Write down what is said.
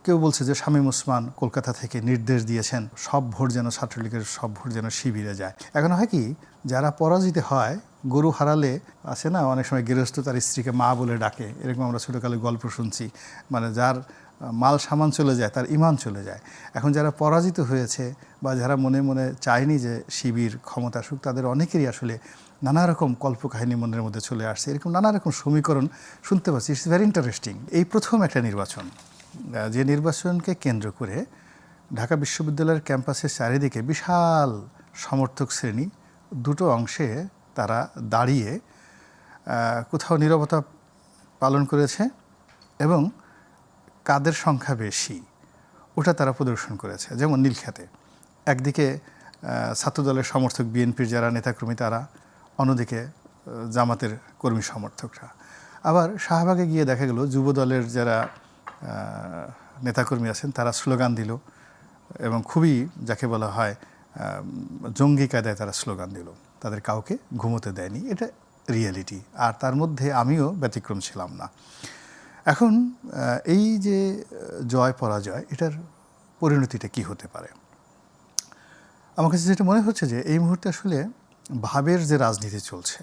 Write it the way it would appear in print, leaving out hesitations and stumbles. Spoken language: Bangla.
কেউ বলছে যে শামীম ওসমান কলকাতা থেকে নির্দেশ দিয়েছেন সব ভোট যেন ছাত্রলীগের সব ভোট যেন শিবিরে যায়। এখন হয় কি, যারা পরাজিত হয়, গরু হারালে আছে না অনেক সময় গৃহস্থ তার স্ত্রীকে মা বলে ডাকে, এরকম আমরা ছোটোকালে গল্প শুনছি। মানে যার মাল সামান চলে যায় তার ইমান চলে যায়। এখন যারা পরাজিত হয়েছে বা যারা মনে মনে চায়নি যে শিবির ক্ষমতা আসুক, তাদের অনেকেরই আসলে নানা রকম কল্পকাহিনী মনের মধ্যে চলে আসছে। এরকম নানা রকম সমীকরণ শুনতে পাচ্ছি। It's very interesting. এই প্রথম একটা নির্বাচন, যে নির্বাচনকে কেন্দ্র করে ঢাকা বিশ্ববিদ্যালয়ের ক্যাম্পাসের চারিদিকে বিশাল সমর্থক শ্রেণী দুটো অংশে তারা দাঁড়িয়ে কোথাও নীরবতা পালন করেছে এবং কাদের সংখ্যা বেশি ওটা তারা প্রদর্শন করেছে। যেমন নীলক্ষেতে একদিকে ছাত্রদলের সমর্থক বিএনপির যারা নেতাকর্মী তারা, অন্যদিকে জামাতের কর্মী সমর্থকরা। আবার শাহবাগে গিয়ে দেখা গেল যুব দলের যারা নেতাকর্মী আছেন তারা স্লোগান দিল এবং খুবই যাকে বলা হয় জঙ্গি কায়দায় তারা স্লোগান দিল, তাদের কাউকে ঘুমোতে দেয়নি। এটা রিয়েলিটি, আর তার মধ্যে আমিও ব্যতিক্রম ছিলাম না। এখন এই যে জয় পরাজয়, এটার পরিণতিটা কি হতে পারে? আমার কাছে যেটা মনে হচ্ছে যে এই মুহূর্তে আসলে ভাবের যে রাজনীতি চলছে,